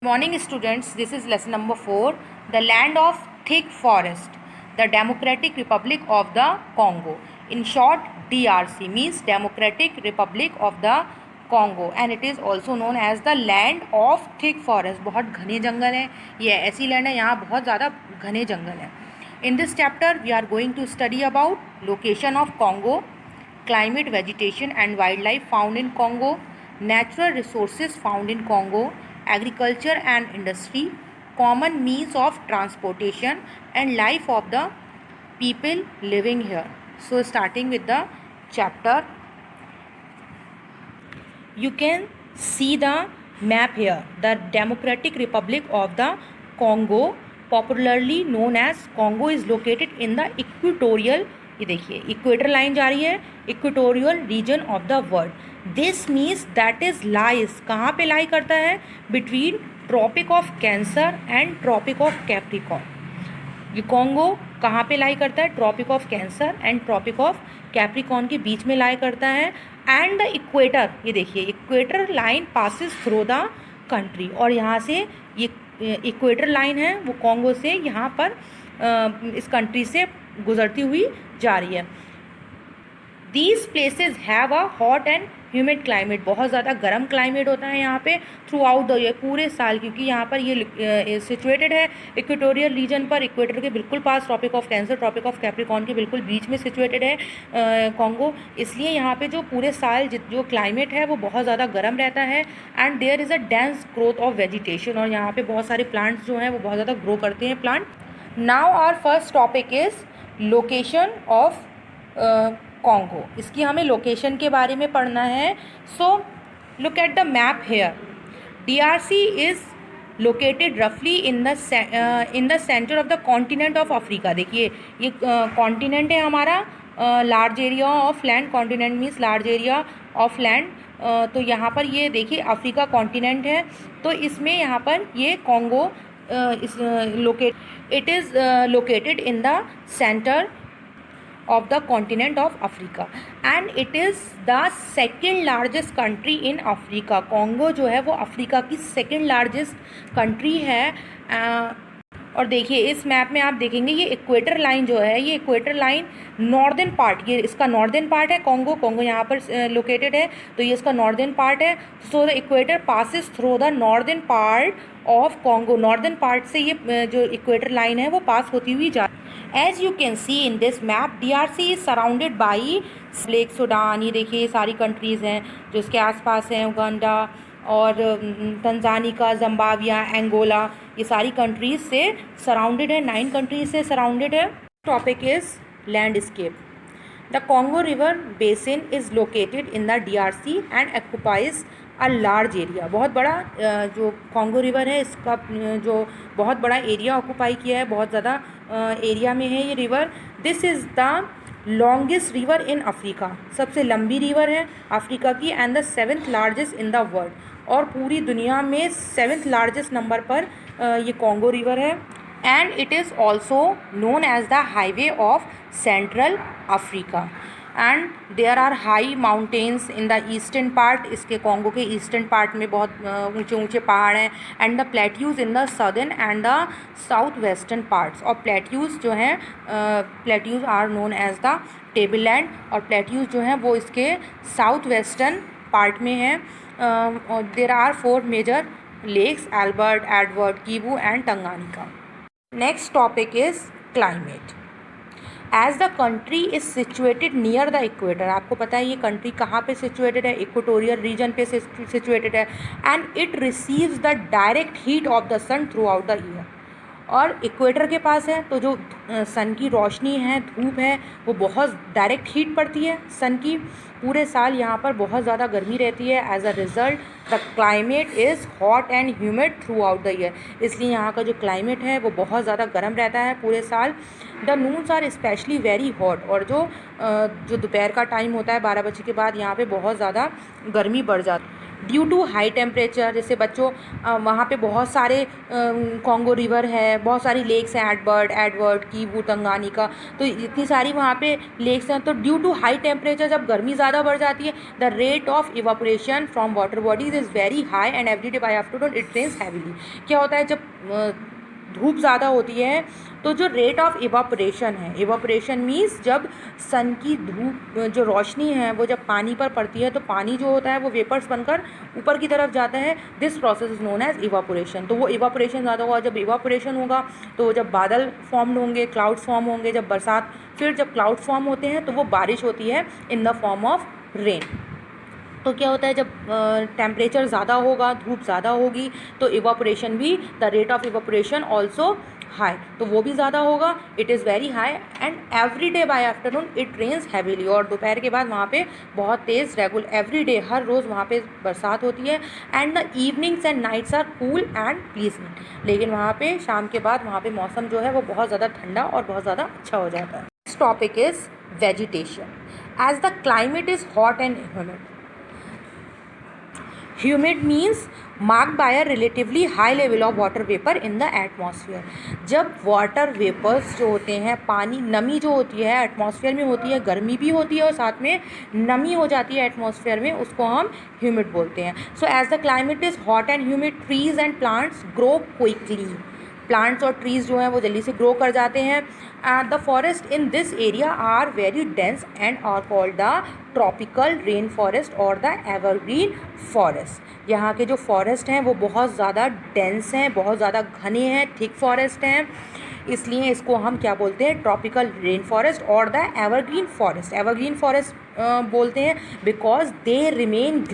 Morning students, this is lesson number 4, the land of thick forest, the Democratic Republic of the Congo. In short, DRC means Democratic Republic of the Congo and it is also known as the land of thick forest. बहुत घने जंगल हैं, ये ऐसी land है यहाँ बहुत ज़्यादा घने जंगल हैं. In this chapter we are going to study about location of Congo, climate, vegetation and wildlife found in Congo, natural resources found in Congo, agriculture and industry, common means of transportation and life of the people living here. So starting with the chapter, you can see the map here. The Democratic Republic of the Congo, popularly known as Congo, is located in the equatorial, ये देखिए equator line जा रही है, equatorial region of the world. This means that is lies, कहाँ पे lie करता है, between Tropic of Cancer and Tropic of Capricorn. ये कॉन्गो कहाँ पे लाई करता है, Tropic of Cancer and Tropic of Capricorn के बीच में लाई करता है. एंड द इक्वेटर, ये देखिए equator line passes through the country, और यहाँ से ये इक्वेटर लाइन है वो कॉन्गो से यहाँ पर इस कंट्री से गुजरती हुई जा रही है. These places have a hot and humid climate, बहुत ज़्यादा गर्म क्लाइमेट होता है यहाँ पे थ्रू आउट द ईयर, पूरे साल, क्योंकि यहाँ पर ये सिचुएटेड है इक्वेटोरियल रीजन पर, इक्वेटर के बिल्कुल पास, Tropic of Cancer Tropic of Capricorn के बिल्कुल बीच में सिचुएटेड है कॉन्गो. इसलिए यहाँ पे जो पूरे साल जो क्लाइमेट है वो बहुत ज़्यादा गर्म रहता है. And there is a dense growth of vegetation, और यहाँ पे बहुत सारे प्लांट्स जो हैं वो बहुत ज़्यादा ग्रो करते हैं plant. Now our first topic is location of Congo. इसकी हमें लोकेशन के बारे में पढ़ना है. So look at the map here. DRC is located रफली in the centre of the continent of Africa. देखिए ये कॉन्टिनेंट है हमारा, large area of land. Continent means large area of land. तो यहाँ पर ये देखिए अफ्रीका कॉन्टिनेंट है, तो इसमें यहाँ पर ये Congo it is located in the center of the continent of Africa and it is the second largest country in Africa. Congo जो है वो अफ्रीका की सेकेंड लार्जेस्ट कंट्री है. और देखिए इस मैप में आप देखेंगे ये इक्वेटर लाइन जो है, ये इक्वेटर लाइन नॉर्दर्न पार्ट, ये इसका नॉर्दर्न पार्ट है. कॉन्गो यहाँ पर लोकेटेड है, तो ये इसका नॉर्दर्न पार्ट है. So the equator passes through the northern part of Congo. Northern part से ये जो इक्वेटर लाइन है वो पास होती हुई जा. As you can see in this map, DRC is surrounded by lake Sudan. ये देखिए ये सारी कंट्रीज़ हैं जो इसके आसपास हैं, उगांडा और तंजानिका, जिम्बाब्वे, एंगोला, ये सारी कंट्रीज़ से सराउंडेड है, 9 कंट्रीज से सराउंडेड है. Topic is landscape. The Congo river basin is located in the DRC and occupies a large area. बहुत बड़ा जो कॉन्गो रिवर है इसका जो बहुत बड़ा एरिया ऑक्युपाई किया है, बहुत ज़्यादा एरिया में है ये river. This is the longest river in Africa, सबसे लंबी रिवर है अफ्रीका की. And the 7th largest in the world, और पूरी दुनिया में 7th लार्जेस्ट नंबर पर ये कॉन्गो रिवर है. And it is also known as the highway of central Africa. And there are high mountains in the eastern part, इसके Congo के eastern part में बहुत ऊंचे ऊंचे पहाड़ हैं. And the plateaus in the southern and the south western parts, और plateaus जो हैं plateaus are known as the table land, और प्लेट्यूज़ जो हैं वो इसके साउथ वेस्टर्न पार्ट में हैं. There are 4 major lakes, Albert, Edward, Kivu and Tanganyika. Next topic is climate. As the country is situated near the equator, आपको पता है ये कंट्री कहाँ पे सिचुएटेड है, इक्वेटोरियल रीजन पे सिचुएटेड है. And it receives the direct heat of the sun throughout the year, और इक्वेटर के पास है तो जो सन की रोशनी है, धूप है, वो बहुत डायरेक्ट हीट पड़ती है सन की. पूरे साल यहाँ पर बहुत ज़्यादा गर्मी रहती है. As a result the climate is hot and humid throughout the year, इसलिए यहाँ का जो क्लाइमेट है वो बहुत ज़्यादा गर्म रहता है पूरे साल. The noons are specially very hot, और जो दोपहर का टाइम होता है 12 बजे के बाद यहाँ पे बहुत ज़्यादा गर्मी बढ़ जाती है. ड्यू टू हाई टेम्परेचर, जैसे बच्चों वहाँ पे बहुत सारे कॉन्गो रिवर है, बहुत सारी लेक्स हैं, एडवर्ड कीवू तंगानिका, तो इतनी सारी वहाँ पे लेक्स हैं। तो ड्यू टू हाई टेम्परेचर, जब गर्मी ज़्यादा बढ़ जाती है, the rate of evaporation from water bodies is very high and every day by afternoon it rains heavily. क्या होता है, जब धूप ज़्यादा होती है तो जो रेट ऑफ इवापोरेशन है, इवापोरेशन मीन्स जब सन की धूप जो रोशनी है वो जब पानी पर पड़ती है तो पानी जो होता है वो वेपर्स बनकर ऊपर की तरफ जाता है। This process is known as evaporation. तो वो इवापोरेशन ज़्यादा होगा, जब इवापोरेशन होगा तो जब बादल फॉर्म होंगे, क्लाउड्स फॉर्म होंगे, जब बरसात, फिर जब क्लाउड फॉर्म होते हैं तो वो बारिश होती है in the form of rain. तो क्या होता है, जब टेम्परेचर ज़्यादा होगा, धूप ज़्यादा होगी, तो इवापोरेशन भी, the rate of evaporation also high, तो वो भी ज़्यादा होगा, it is very high and every day by afternoon it rains heavily. और दोपहर के बाद वहाँ पे बहुत तेज़ एवरी डे, हर रोज़ वहाँ पे बरसात होती है। And the evenings and nights are cool and pleasant, लेकिन वहाँ पे शाम के बाद वहाँ पे मौसम जो है वो बहुत ज़्यादा ठंडा और बहुत ज़्यादा अच्छा हो जाता है। Next topic is vegetation. As the climate is hot and humid, humid means marked by a relatively high level of water vapor in the atmosphere। जब वाटर वेपर्स जो होते हैं, पानी, नमी जो होती है एटमॉस्फेयर में होती है, गर्मी भी होती है और साथ में नमी हो जाती है एटमॉस्फेयर में, उसको हम ह्यूमिड बोलते हैं। So as the climate is hot and humid, trees and plants grow quickly, plants और ट्रीज़ जो हैं वो जल्दी से ग्रो कर जाते हैं। The forest in this area are very dense and are called the tropical rain forest और द एवरग्रीन फॉरेस्ट। यहाँ के जो फॉरेस्ट हैं वो बहुत ज़्यादा डेंस हैं, बहुत ज़्यादा घने हैं, थिक फॉरेस्ट हैं, इसलिए इसको हम क्या बोलते हैं, ट्रॉपिकल रेन फॉरेस्ट और the evergreen forest. Evergreen forest बोलते हैं because they remain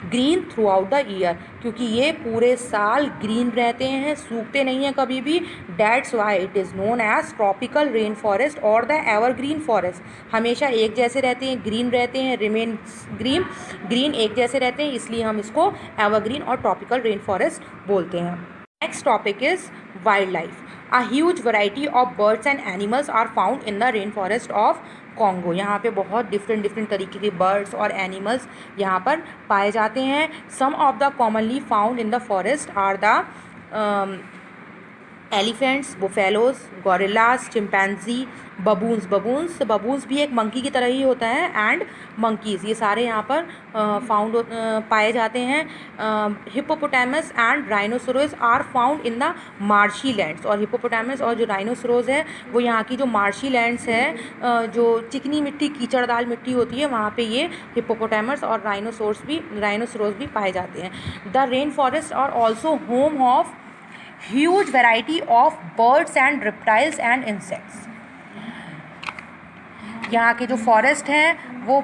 green through out the year, क्योंकि ये पूरे साल ग्रीन रहते हैं, सूखते नहीं हैं कभी भी। That's why it is known as tropical rain forest और द एवरग्रीन फॉरेस्ट। हमेशा एक जैसे रहते हैं, ग्रीन रहते हैं, रिमेन ग्रीन एक जैसे रहते हैं, इसलिए हम इसको एवरग्रीन और ट्रॉपिकल रेन फॉरेस्ट बोलते हैं। Next topic is wild life. A huge variety of birds and animals are found in the rainforest of Congo। यहाँ पे बहुत डिफरेंट तरीके के बर्ड्स और एनिमल्स यहाँ पर पाए जाते हैं। Some of the commonly found in the forest are the elephants, buffaloes, gorillas, chimpanzee, baboons भी एक मंकी की तरह ही होता है, एंड मंकीज़, ये सारे यहाँ पर पाए जाते हैं। Hippopotamus and rhinoceros are found in the marshy lands. और हिप्पोपोटामस और जो राइनोसोरस है वो यहाँ की जो मार्शी लैंड्स है, जो चिकनी मिट्टी, कीचड़दार मिट्टी होती है, वहाँ पे ये हिप्पोपोटामस और राइनोसोरस भी पाए जाते हैं। The rain forest are also home of huge variety of birds and reptiles and insects. यहाँ के जो फॉरेस्ट हैं वो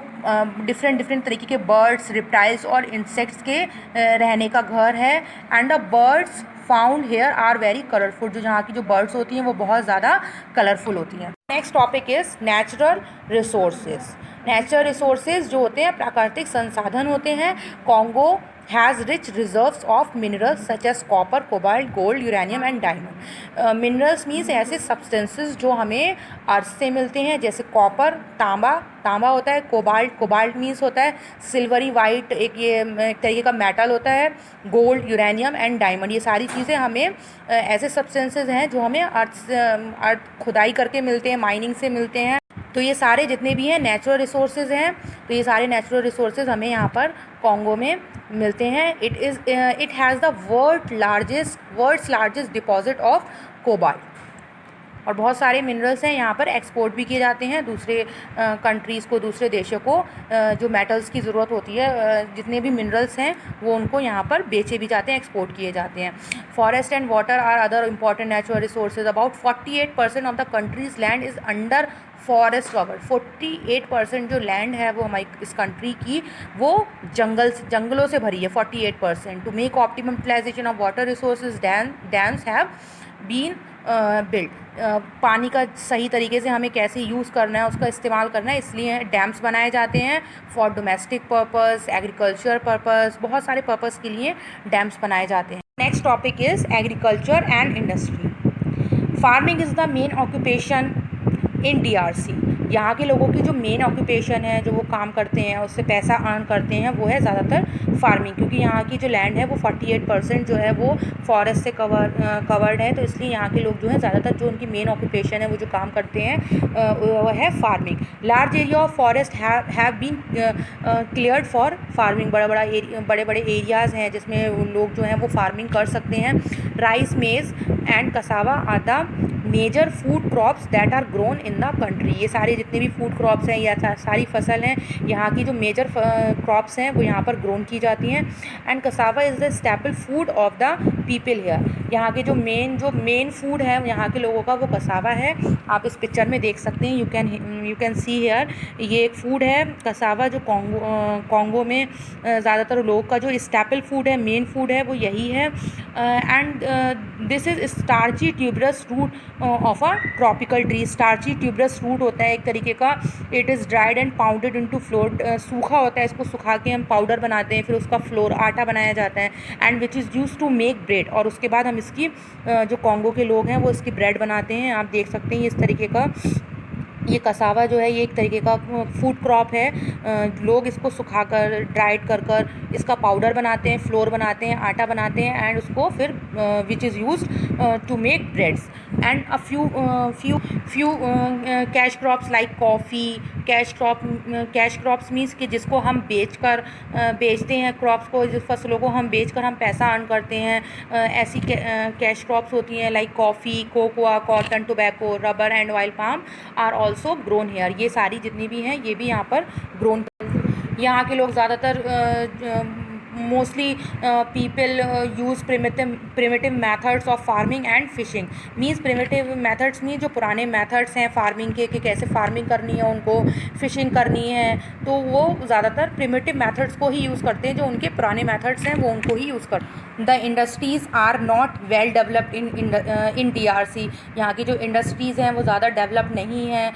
डिफरेंट तरीके के बर्ड्स, रेप्टाइल्स और इंसेक्ट्स के रहने का घर है। And the birds found here are very colourful. जो यहाँ की जो बर्ड्स होती हैं वो बहुत ज़्यादा कलरफुल होती हैं। Next topic is natural resources. Natural resources जो होते हैं प्राकृतिक संसाधन होते हैं। Congo has rich reserves of minerals such as copper, cobalt, gold, uranium and diamond। minerals means ऐसे substances जो हमें अर्थ से मिलते हैं, जैसे कॉपर, तांबा होता है, कोबाल्ट मीन्स होता है सिल्वरी वाइट, एक तरीके का मेटल होता है, गोल्ड, यूरेनियम एंड डायमंड, ये सारी चीज़ें हमें ऐसे सब्सटेंसेज हैं जो हमें अर्थ खुदाई करके मिलते हैं, माइनिंग से मिलते हैं। तो ये सारे जितने भी हैं नेचुरल रिसोर्सेज हैं, तो ये सारे नेचुरल रिसोर्सेज हमें यहाँ पर कॉन्गो में मिलते हैं। It has the world's largest deposit of cobalt. और बहुत सारे मिनरल्स हैं यहाँ पर, एक्सपोर्ट भी किए जाते हैं दूसरे कंट्रीज़ को, दूसरे देशों को। जो मेटल्स की ज़रूरत होती है, जितने भी मिनरल्स हैं वो उनको यहाँ पर बेचे भी जाते हैं, एक्सपोर्ट किए जाते हैं। Forest and water are other important natural resources. About 48% of the country's land is under forest cover. 48% जो लैंड है वो हमारी इस कंट्री की वो जंगलों से भरी है, 48%। To make optimum utilisation of water resources dams have been build. पानी का सही तरीके से हमें कैसे यूज़ करना है, उसका इस्तेमाल करना है, इसलिए डैम्स बनाए जाते हैं। For domestic purpose, agriculture purpose, बहुत सारे पर्पस के लिए डैम्स बनाए जाते हैं। Next topic is agriculture and industry. Farming is the main occupation in DRC। यहाँ के लोगों की जो मेन ऑक्यूपेशन है, जो वो काम करते हैं, उससे पैसा अर्न करते हैं, वो है ज़्यादातर फार्मिंग, क्योंकि यहाँ की जो लैंड है वो 48% जो है वो फॉरेस्ट से कवर्ड है। तो इसलिए यहाँ के लोग जो हैं ज़्यादातर जो उनकी मेन ऑक्यूपेशन है, वो जो काम करते हैं वो है farming. Large area of forest have been cleared for farming. बड़े बड़े एरियाज़ हैं जिसमें लोग जो हैं वो फार्मिंग कर सकते हैं। Rice, maize and cassava are the major food crops that are grown in the country. ये सारे जितने भी फूड क्रॉप्स हैं या सारी फसल हैं, यहाँ की जो मेजर क्रॉप्स हैं वो यहाँ पर ग्रोन की जाती हैं। And cassava is the staple food of the people here. यहाँ के जो मेन फूड है यहाँ के लोगों का वो कसावा है। आप इस पिक्चर में देख सकते हैं, यू कैन सी हेयर, ये एक फूड है कसावा, जो कॉन्गो में ज़्यादातर लोगों का जो स्टेपल फूड है, मेन फूड है, वो यही है। And this is starchy tuberous root of a tropical tree. Starchy tuberous root होता है एक तरीके का। It is dried and pounded into flour. सूखा होता है, इसको सुखा के हम पाउडर बनाते हैं, फिर उसका फ्लोर आटा बनाया जाता है। And which is use to make bread. और उसके बाद हम इसकी जो कॉन्गो के लोग हैं वो इसकी ब्रेड बनाते हैं। आप देख सकते हैं इस तरीके का ये कसावा जो है ये एक तरीके का फूड क्रॉप है। लोग इसको सुखाकर ड्राइड कर इसका पाउडर बनाते हैं, फ्लोर बनाते हैं, आटा बनाते हैं, एंड उसको फिर which is use to make breads. And a few cash crops like coffee. Cash crops means कि जिसको हम बेचते हैं, क्रॉप्स को, जिस फसलों को हम बेचकर हम पैसा अर्न करते हैं, ऐसी कैश क्रॉप्स होती हैं like coffee, cocoa, cotton, tobacco, rubber and oil palm are also grown here. ये सारी जितनी भी हैं ये भी यहाँ पर ग्रोन। यहाँ के लोग ज़्यादातर mostly people use primitive methods of farming and fishing. Means primitive methods mean जो पुराने मैथड्स हैं फार्मिंग के, कि कैसे फार्मिंग करनी है, उनको फिशिंग करनी है, तो वो ज़्यादातर प्रिमिटिव मैथड्स को ही यूज़ करते हैं। जो उनके पुराने मैथड्स हैं वो उनको ही यूज़ करते हैं। The industries are not well developed in DRC। यहाँ की जो इंडस्ट्रीज़ हैं वो ज़्यादा डेवलप नहीं हैं,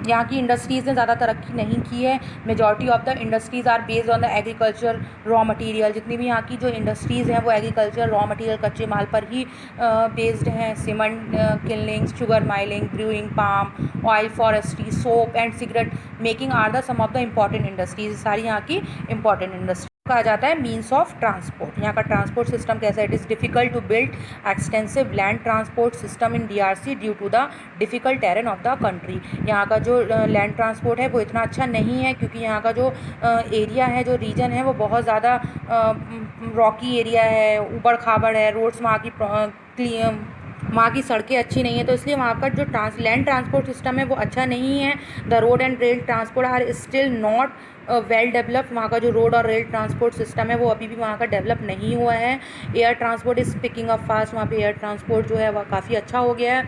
यहाँ की इंडस्ट्रीज़ ने ज़्यादा तरक्की नहीं की है। Majority of the industries are based on the agriculture raw material. जितनी भी यहाँ की जो इंडस्ट्रीज़ हैं वो एग्रीकल्चर रॉ मटेरियल, कच्चे माल पर ही बेस्ड हैं। Cement killing, sugar milling, brewing, palm oil, forestry, soap and cigarette making are the some of the important industries. सारी यहाँ की इंपॉर्टेंट इंडस्ट्री। कहा जाता है मीन्स ऑफ ट्रांसपोर्ट। यहाँ का ट्रांसपोर्ट सिस्टम कैसा है? It is difficult to build extensive land transport system in DRC due to the difficult terrain of the country. यहाँ का जो लैंड ट्रांसपोर्ट है वो इतना अच्छा नहीं है, क्योंकि यहाँ का जो एरिया है, जो रीजन है, वो बहुत ज़्यादा रॉकी एरिया है, ऊबड़ खाबड़ है, रोड्स वहाँ की सड़कें अच्छी नहीं है, तो इसलिए वहाँ का जो लैंड ट्रांसपोर्ट सिस्टम है वो अच्छा नहीं है। The road and rail transport are still not well developed. वहाँ का जो रोड और रेल ट्रांसपोर्ट सिस्टम है वो अभी भी वहाँ का डेवलप नहीं हुआ है। Air transport is picking up fast. वहाँ पे एयर ट्रांसपोर्ट जो है वह काफ़ी अच्छा हो गया है।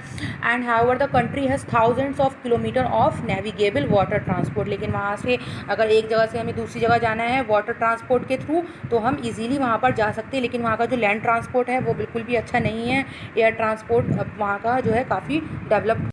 And however the country has thousands of kilometre of navigable water transport. लेकिन वहाँ से अगर एक जगह से हमें दूसरी जगह जाना है वाटर ट्रांसपोर्ट के थ्रू, तो हम ईज़िली वहाँ पर जा सकते हैं। लेकिन वहाँ का जो लैंड ट्रांसपोर्ट है वो बिल्कुल भी अच्छा नहीं है। एयर ट्रांसपोर्ट वहाँ का जो है काफ़ी develop.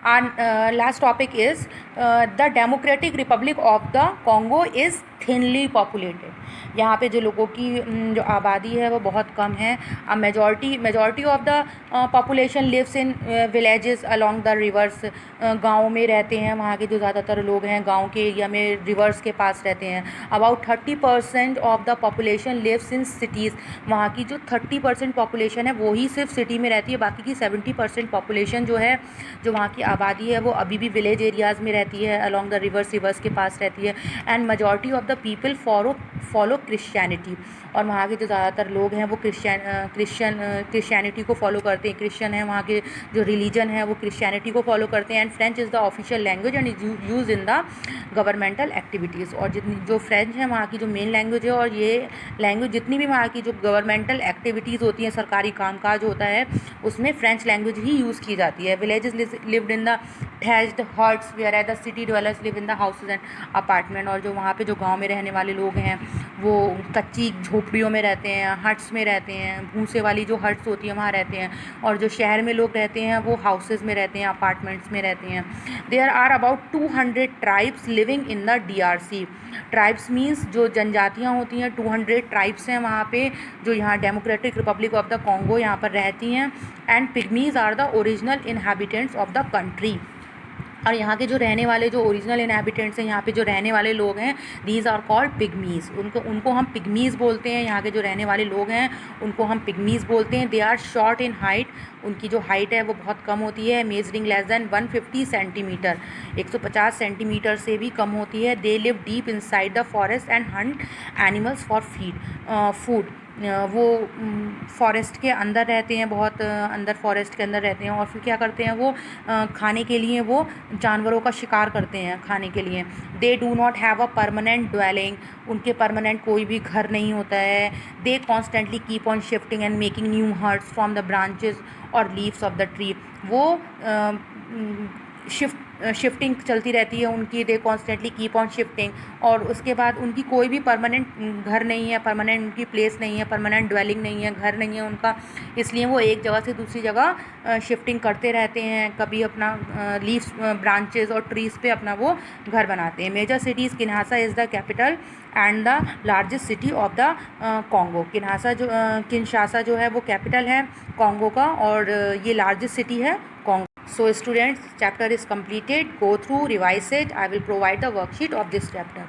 Our last topic is the Democratic Republic of the Congo is thinly populated. यहाँ पे जो लोगों की जो आबादी है वो बहुत कम है। Majority of the population lives in villages along the rivers. गाँव में रहते हैं वहाँ के जो ज़्यादातर लोग हैं, गाँव के एरिया में रिवर्स के पास रहते हैं। About 30% of the population lives in cities. वहाँ की जो 30% पॉपुलेशन है वो ही सिर्फ सिटी में रहती है, बाकी की 70% पॉपुलेशन जो है, जो वहाँ की आबादी है, वो अभी भी विलेज एरियाज़ में रहती है, अलोंग द रिवर्स के पास रहती है। And majority of the people follow Christianity. और वहाँ के जो ज़्यादातर लोग हैं वो क्रिश्चियनिटी को फॉलो करते हैं। क्रिश्चियन है, वहाँ के जो रिलीजन है वो क्रिश्चियनिटी को फॉलो करते हैं। And French is the official language and is use in the governmental activities. और जितनी जो फ्रेंच है वहाँ की जो मेन लैंग्वेज है, और ये लैंग्वेज जितनी भी वहाँ की जो गवर्नमेंटल एक्टिविटीज़ होती हैं, सरकारी कामकाज होता है, उसमें फ्रेंच लैंग्वेज ही यूज़ की जाती है। Villages lived in the thatched huts whereas the city dwellers live in the houses and apartment। और जो वहाँ पे जो गांव में रहने वाले लोग हैं वो कच्ची झोपड़ियों में रहते हैं, हट्स में रहते हैं, भूसे वाली जो हट्स होती हैं वहाँ रहते हैं, और जो शहर में लोग रहते हैं वो हाउसेस में रहते हैं, अपार्टमेंट्स में रहते हैं। There are about 200 tribes living in the DRC। Tribes means जो जनजातियाँ होती हैं, 200 ट्राइब्स हैं वहाँ पे, जो यहाँ Democratic Republic of the Congo यहाँ पर रहती हैं। And pygmies are the original inhabitants of the country. और यहाँ के जो रहने वाले जो ओरिजिनल इनहैबिटेंट्स हैं, यहाँ पे जो रहने वाले लोग हैं, दीज आर कॉल्ड पिग्मीज़। उनको हम पिग्मीज़ बोलते हैं। यहाँ के जो रहने वाले लोग हैं उनको हम पिग्मीज़ बोलते हैं। They are short in height. उनकी जो हाइट है वो बहुत कम होती है, measuring less than 150 centimetre, 150 centimetre से भी कम होती है। They live deep inside the forest and hunt animals for food. वो फॉरेस्ट के अंदर रहते हैं, बहुत अंदर फॉरेस्ट के अंदर रहते हैं, और फिर क्या करते हैं वो खाने के लिए वो जानवरों का शिकार करते हैं खाने के लिए। They do not have a permanent dwelling. उनके परमानेंट कोई भी घर नहीं होता है। They constantly keep on shifting and making new huts from the branches और लीव्स ऑफ द ट्री। वो शिफ्टिंग चलती रहती है उनकी। They constantly keep on shifting, और उसके बाद उनकी कोई भी परमानेंट घर नहीं है, परमानेंट उनकी प्लेस नहीं है, परमानेंट ड्वेलिंग नहीं है, घर नहीं है उनका। इसलिए वो एक जगह से दूसरी जगह शिफ्टिंग करते रहते हैं। कभी अपना लीव्स, ब्रांचेस और ट्रीज़ पे अपना वो घर बनाते हैं। Major cities, Kinshasa is the capital and the largest city of the Congo. Kinshasa जो है वो कैपिटल है कॉन्गो का, और ये लार्जेस्ट सिटी है Congo. So students, chapter is completed. Go through, revise it. I will provide the worksheet of this chapter.